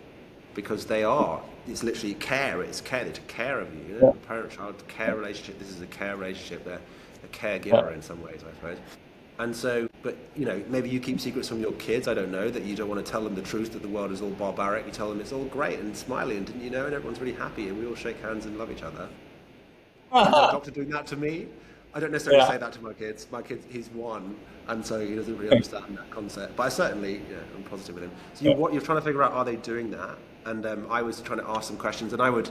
because it's literally care. It's care. They take care of you. Parent-child care relationship. This is a care relationship. They're a caregiver in some ways, I suppose. And so, but maybe you keep secrets from your kids. I don't know, that you don't want to tell them the truth that the world is all barbaric. You tell them it's all great and smiley, and didn't you know? And everyone's really happy, and we all shake hands and love each other. Is the doctor doing that to me? I don't necessarily say that to my kids. My kid, he's one, and so he doesn't really understand that concept. But I certainly, I'm positive with him. So you're trying to figure out, are they doing that? And I was trying to ask some questions, and I would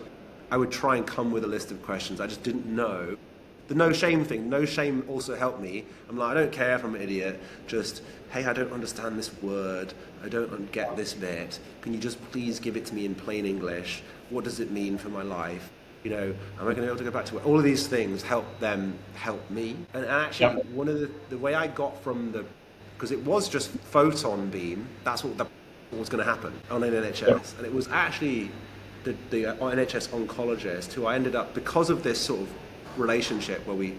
try and come with a list of questions. I just didn't know. The no shame thing. No shame also helped me. I'm like, I don't care if I'm an idiot. Just, hey, I don't understand this word. I don't get this bit. Can you just please give it to me in plain English? What does it mean for my life? Am I going to be able to go back to work? All of these things help them help me. And actually, one of the way I got from because it was just photon beam, that's what was going to happen on an NHS. And it was actually the NHS oncologist who I ended up, because of this sort of relationship where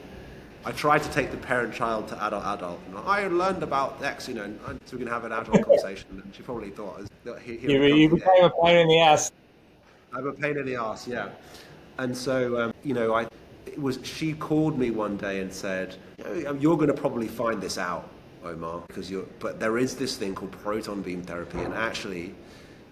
I tried to take the parent-child to adult. And I learned about X, so we can have an adult conversation. And she probably thought, you became a pain in the ass. I'm a pain in the ass, yeah. And so, she called me one day and said, you're going to probably find this out, Omar, but there is this thing called proton beam therapy, and actually,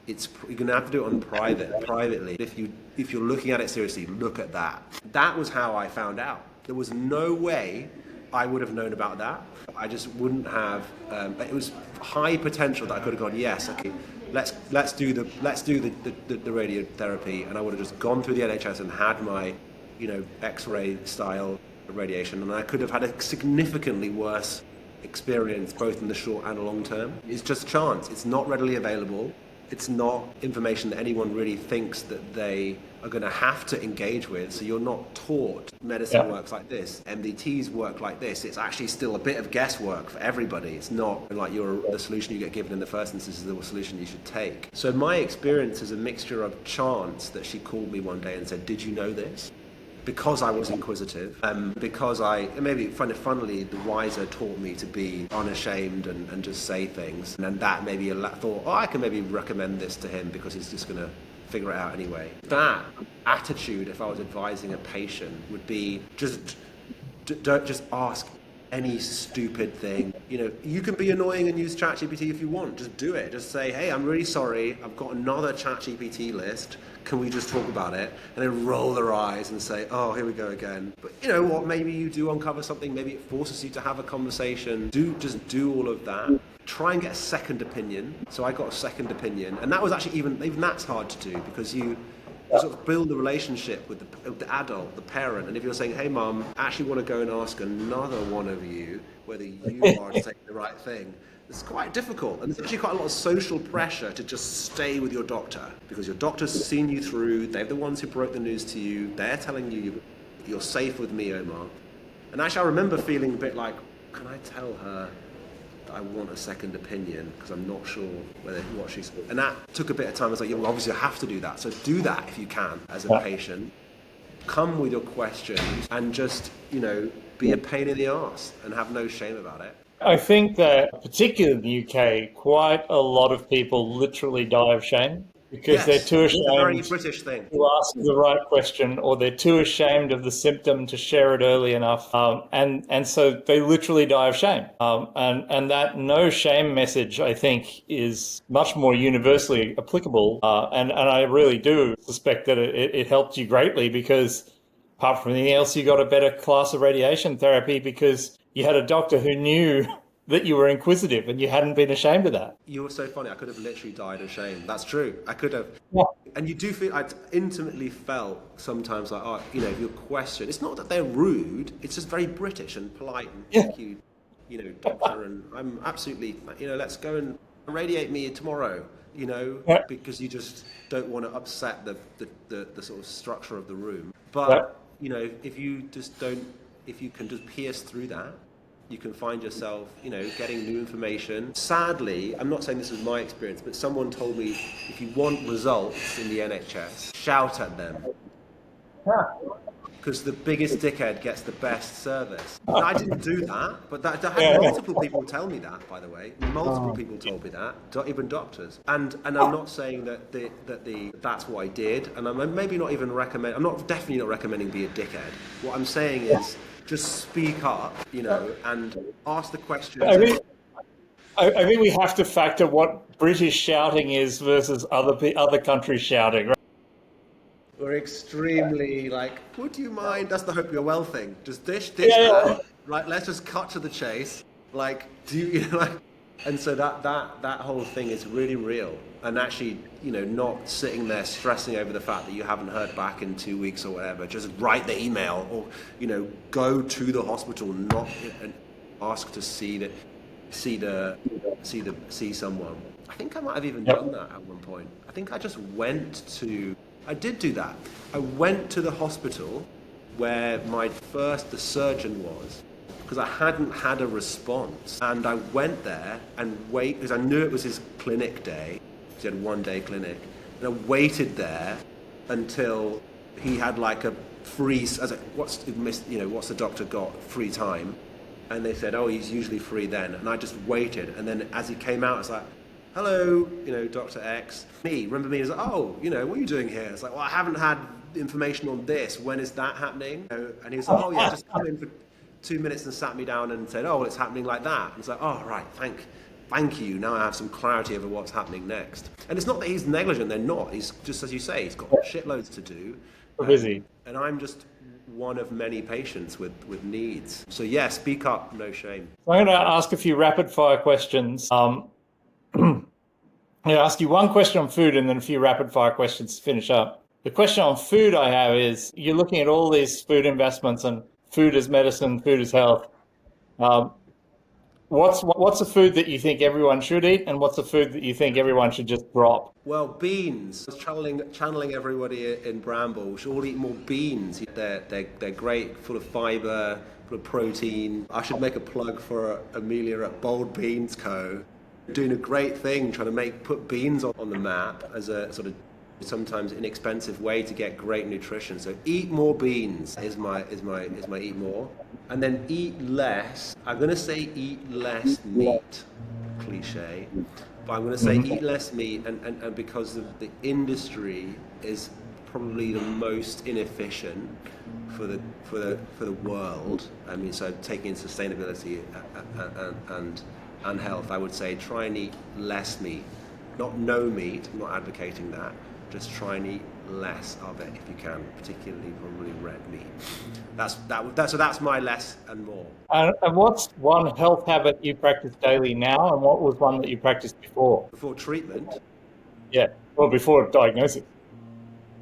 you're going to have to do it privately. If you're looking at it seriously, look at that. That was how I found out. There was no way I would have known about that. I just wouldn't have. It was high potential that I could have gone, yes, okay, let's do the radiotherapy, and I would have just gone through the NHS and had my, X-ray style radiation, and I could have had a significantly worse experience both in the short and long term. It's just chance. It's not readily available. It's not information that anyone really thinks that they are going to have to engage with. So you're not taught medicine works like this, MDTs work like this. It's actually still a bit of guesswork for everybody. It's not like the solution you get given in the first instance is the solution you should take. So my experience is a mixture of chance that she called me one day and said, did you know this? Because I was inquisitive, because maybe funnily, the wiser taught me to be unashamed and just say things. And then that maybe thought, I can maybe recommend this to him because he's just going to figure it out anyway. That attitude, if I was advising a patient, would be don't just ask any stupid thing. You can be annoying and use ChatGPT if you want. Just do it. Just say, hey, I'm really sorry. I've got another ChatGPT list. Can we just talk about it? And then roll their eyes and say, oh, here we go again. But you know what? Maybe you do uncover something. Maybe it forces you to have a conversation. Just do all of that. Try and get a second opinion. So I got a second opinion. And that was actually even that's hard to do because you sort of build a relationship with the adult, the parent. And if you're saying, hey, mum, I actually want to go and ask another one of you whether you are saying the right thing, it's quite difficult. And there's actually quite a lot of social pressure to just stay with your doctor because your doctor's seen you through. They're the ones who broke the news to you. They're telling you you're safe with me, Omar. And actually, I remember feeling a bit like, can I tell her that I want a second opinion because I'm not sure what she's... And that took a bit of time. I was like, well, obviously I have to do that. So do that if you can as a patient. Come with your questions and just, be a pain in the arse and have no shame about it. I think that, particularly in the UK, quite a lot of people literally die of shame because they're too ashamed it's a very British thing. to ask the right question, or they're too ashamed of the symptom to share it early enough, and so they literally die of shame. And that no shame message, I think, is much more universally applicable. And I really do suspect that it helped you greatly because, apart from anything else, you got a better class of radiation therapy because you had a doctor who knew that you were inquisitive and you hadn't been ashamed of that. You were so funny. I could have literally died of shame. That's true. I could have. Yeah. And you do feel, I intimately felt sometimes like, oh, you know, if your question, it's not that they're rude, it's just very British and polite and thank you, you know, doctor, and I'm absolutely, you know, let's go and radiate me tomorrow, you know, because you just don't want to upset the sort of structure of the room. But, you know, if you can just pierce through that, you can find yourself, you know, getting new information. Sadly, I'm not saying this was my experience, but someone told me if you want results in the NHS, shout at them. Because the biggest dickhead gets the best service. And I didn't do that, but I had multiple people tell me that, by the way. Multiple people told me that, even doctors. And I'm not saying that that's what I did, and I'm maybe not even recommend. I'm definitely not recommending be a dickhead. What I'm saying is just speak up, you know, and ask the questions. I think we have to factor what British shouting is versus other countries shouting, right? We're extremely like, would you mind? That's the hope you're well thing. Just dish that. Right, let's just cut to the chase. Like, do you know, like, and so that whole thing is really real. And actually, you know, not sitting there stressing over the fact that you haven't heard back in 2 weeks or whatever. Just write the email, or, you know, go to the hospital, not and ask to see someone. I think I might have even done that at one point. I think I just I did do that. I went to the hospital where the surgeon was, because I hadn't had a response. And I went there and because I knew it was his clinic day. He had 1 day clinic. And I waited there until he had like a free, I was like, what's the doctor got? Free time. And they said, oh, he's usually free then. And I just waited. And then as he came out, I was like, hello, you know, Dr. X. Remember me? He's like, oh, you know, what are you doing here? It's like, well, I haven't had information on this. When is that happening? And he was like, oh yeah, just come in for 2 minutes, and sat me down and said, oh, well, it's happening like that. And it's like, oh, right, thank you. Now I have some clarity over what's happening next. And it's not that he's negligent, they're not. He's just, as you say, he's got shitloads to do. We're busy. And I'm just one of many patients with needs. So yeah, speak up, no shame. So I'm going to ask a few rapid fire questions. I'm going to ask you one question on food and then a few rapid fire questions to finish up. The question on food I have is, you're looking at all these food investments and food as medicine, food as health. What's a food that you think everyone should eat, and what's a food that you think everyone should just drop? Well, beans. Channeling everybody in Bramble. We should all eat more beans. They're great, full of fibre, full of protein. I should make a plug for Amelia at Bold Beans Co. Doing a great thing, trying to put beans on the map as a sort of sometimes inexpensive way to get great nutrition. So eat more beans is my eat more. And then eat less. I'm going to say eat less meat, cliche, but I'm going to say eat less meat, and because the industry is probably the most inefficient for the world. I mean, so taking in sustainability and health, I would say try and eat less meat, not no meat. I'm not advocating that. Just try and eat less of it if you can, particularly probably red meat. So that's my less and more. And what's one health habit you practice daily now, and what was one that you practiced before? Before treatment? Yeah, well, before diagnosis.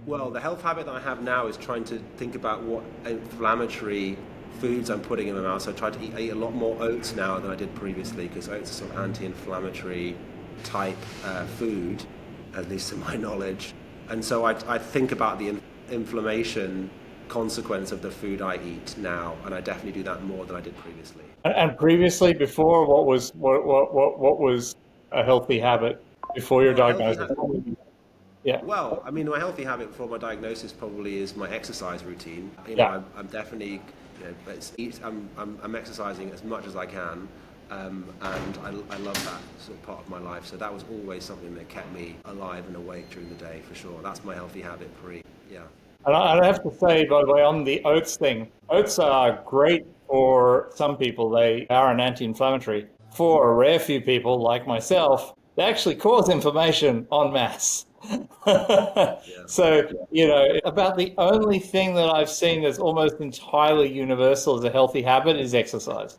Well, the health habit that I have now is trying to think about what inflammatory foods I'm putting in my mouth. So I try to eat a lot more oats now than I did previously, because oats are sort of anti-inflammatory type food, at least to my knowledge. And so I think about the inflammation consequence of the food I eat now, and I definitely do that more than I did previously. And previously, before, what was a healthy habit before your diagnosis? Yeah. Well, I mean, my healthy habit before my diagnosis probably is my exercise routine. You know, I'm definitely, I'm exercising as much as I can. And I love that sort of part of my life. So that was always something that kept me alive and awake during the day, for sure. That's my healthy habit yeah. And I have to say, by the way, on the oats thing, oats are great for some people. They are an anti-inflammatory. For a rare few people like myself, they actually cause inflammation en masse. So, about the only thing that I've seen that's almost entirely universal as a healthy habit is exercise.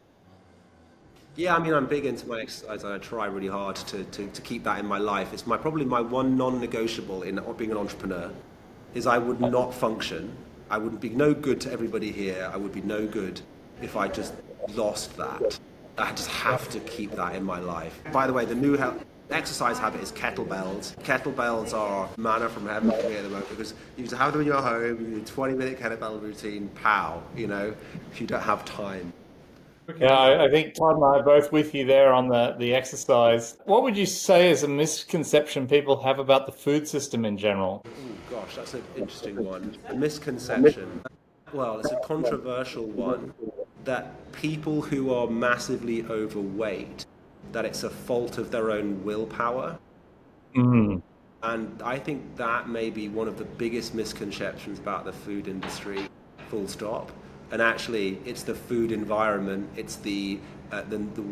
Yeah, I mean, I'm big into my exercise, and I try really hard to keep that in my life. It's probably my one non-negotiable in being an entrepreneur, is I would not function. I would be no good to everybody here. I would be no good if I just lost that. I just have to keep that in my life. By the way, the new exercise habit is kettlebells. Kettlebells are manna from heaven for me at the moment, because you just have them in your home. You do a 20-minute kettlebell routine. Pow, if you don't have time. Yeah, I think Todd and I are both with you there on the exercise. What would you say is a misconception people have about the food system in general? Oh gosh, that's an interesting one. A misconception. Well, it's a controversial one, that people who are massively overweight, that it's a fault of their own willpower. Mm. And I think that may be one of the biggest misconceptions about the food industry, full stop. And actually, it's the food environment, it's the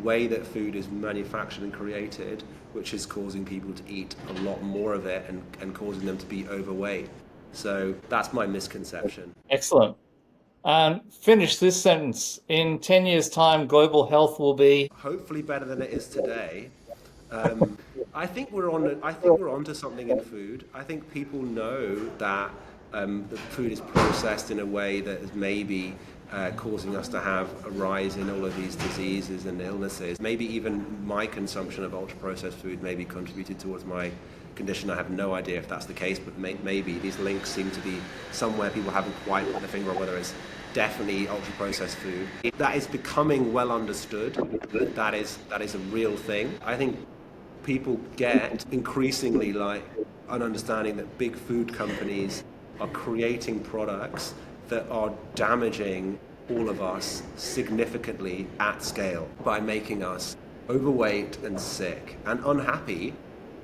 way that food is manufactured and created, which is causing people to eat a lot more of it and causing them to be overweight. So that's my misconception. Excellent. And finish this sentence. In 10 years' time, global health will be. Hopefully better than it is today. I think we're onto something in food. I think people know that the food is processed in a way that is maybe causing us to have a rise in all of these diseases and illnesses. Maybe even my consumption of ultra-processed food maybe contributed towards my condition. I have no idea if that's the case, but maybe these links seem to be somewhere people haven't quite put their finger on whether it's definitely ultra-processed food. That is becoming well understood. That is a real thing. I think people get increasingly like an understanding that big food companies are creating products that are damaging all of us significantly at scale by making us overweight and sick and unhappy.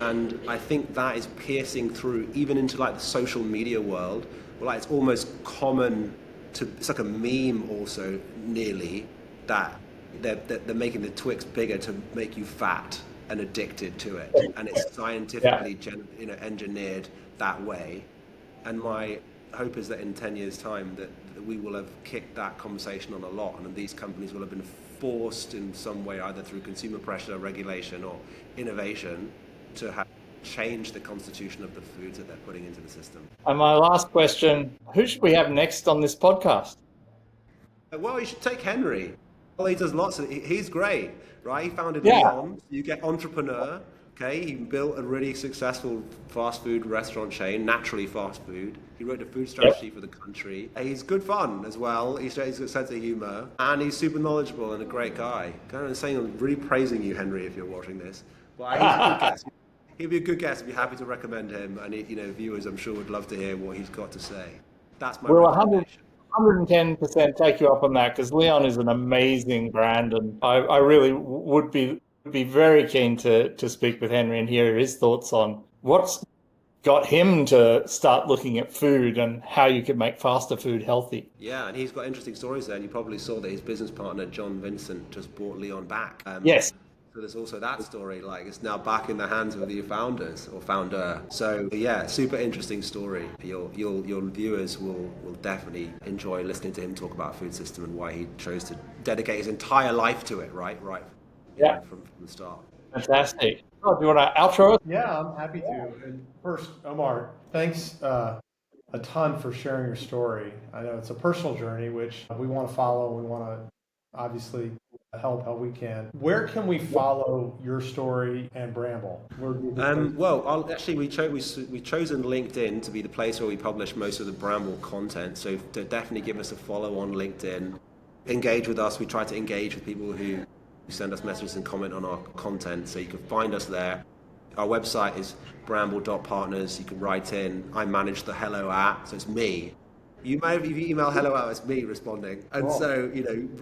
And I think that is piercing through even into like the social media world, where like it's almost common it's like a meme also nearly, that they're making the Twix bigger to make you fat and addicted to it, and it's scientifically engineered that way. And my hope is that in 10 years' time that we will have kicked that conversation on a lot, and these companies will have been forced in some way, either through consumer pressure, regulation, or innovation, to have changed the constitution of the foods that they're putting into the system. And my last question, who should we have next on this podcast? Well, you should take Henry. Well, he does he's great, right? He founded Yeah. Liao. You get entrepreneur, okay? He built a really successful fast food restaurant chain, naturally fast food. He wrote a food strategy for the country. He's good fun as well. He's got a sense of humor, and he's super knowledgeable and a great guy. I'm really praising you, Henry, if you're watching this. But he's a good guest. He'd be a good guest. I'd be happy to recommend him, and viewers, I'm sure, would love to hear what he's got to say. That's my recommendation. 110% take you up on that, because Leon is an amazing brand, and I really would be very keen to speak with Henry and hear his thoughts on what's got him to start looking at food and how you could make faster food healthy. Yeah, and he's got interesting stories there. And you probably saw that his business partner, John Vincent, just bought Leon back. Yes. So there's also that story, like it's now back in the hands of the founders or founder. So yeah, super interesting story. Your viewers will definitely enjoy listening to him talk about food system and why he chose to dedicate his entire life to it, right? Yeah. From the start. Fantastic. Oh, do you want to outro us? Yeah, I'm happy to. And first, Omar, thanks a ton for sharing your story. I know it's a personal journey, which we want to follow. We want to obviously help how we can. Where can we follow your story and Bramble? We've chosen LinkedIn to be the place where we publish most of the Bramble content. So to definitely give us a follow on LinkedIn, engage with us. We try to engage with people who send us messages and comment on our content. So you can find us there. Our website is bramble.partners. You can write in. I manage the hello at, so it's me. You may have, if you email hello out, it's me responding. And so,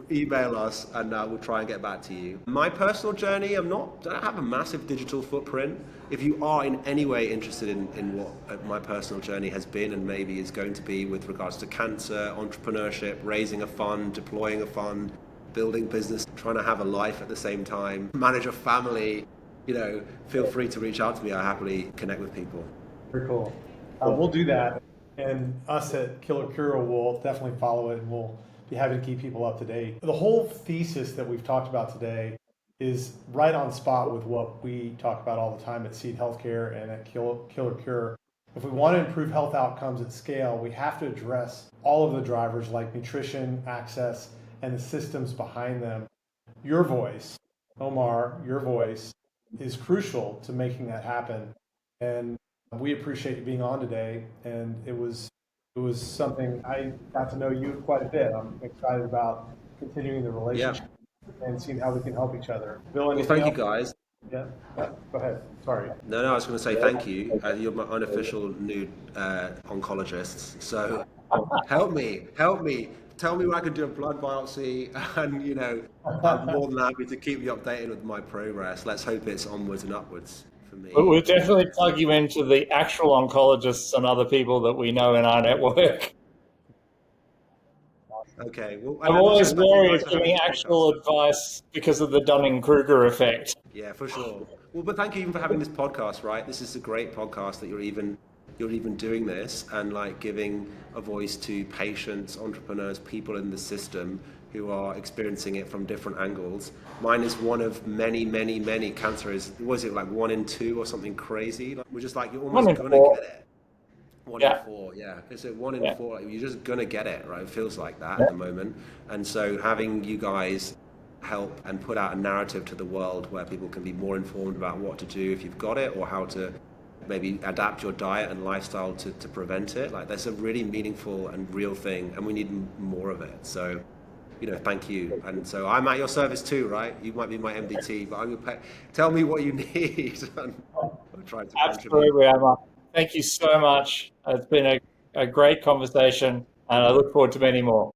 email us and we'll try and get back to you. My personal journey, I don't have a massive digital footprint. If you are in any way interested in what my personal journey has been and maybe is going to be with regards to cancer, entrepreneurship, raising a fund, deploying a fund, building business, trying to have a life at the same time, manage a family, feel free to reach out to me. I happily connect with people. Very cool. We'll do that. And us at Killer Cura will definitely follow it, and we'll be happy to keep people up to date. The whole thesis that we've talked about today is right on spot with what we talk about all the time at Seed Healthcare and at Killer Cure. If we want to improve health outcomes at scale, we have to address all of the drivers like nutrition, access, and the systems behind them. Your voice, Omar, your voice is crucial to making that happen. And we appreciate you being on today. And it was something I got to know you quite a bit. I'm excited about continuing the relationship and seeing how we can help each other. Bill, Well, thank you else? guys. Yeah, go ahead. Sorry. No, I was going to say thank you. You're my unofficial new oncologist. So help me. Tell me when I can do a blood biopsy, and I'm more than happy to keep you updated with my progress. Let's hope it's onwards and upwards for me. We'll definitely plug you into the actual oncologists and other people that we know in our network. Okay. Well, I'm always wary of giving actual advice because of the Dunning-Kruger effect. Yeah, for sure. Well, but thank you even for having this podcast, right? This is a great podcast that you're even doing this and like giving a voice to patients, entrepreneurs, people in the system who are experiencing it from different angles. Mine is one of many, many, many cancers. Was it like 1 in 2 or something crazy? Like, we're just like, you're almost gonna get it. 1 in 4, yeah. It's a 1 in 4. Like, you're just gonna get it, right? It feels like that at the moment. And so having you guys help and put out a narrative to the world where people can be more informed about what to do if you've got it, or how to maybe adapt your diet and lifestyle to prevent it. Like, that's a really meaningful and real thing, and we need more of it. So, thank you. And so I'm at your service too, right? You might be my MDT, but I'm gonna tell me what you need. And I'll try to Absolutely, Emma. Thank you so much. It's been a great conversation, and I look forward to many more.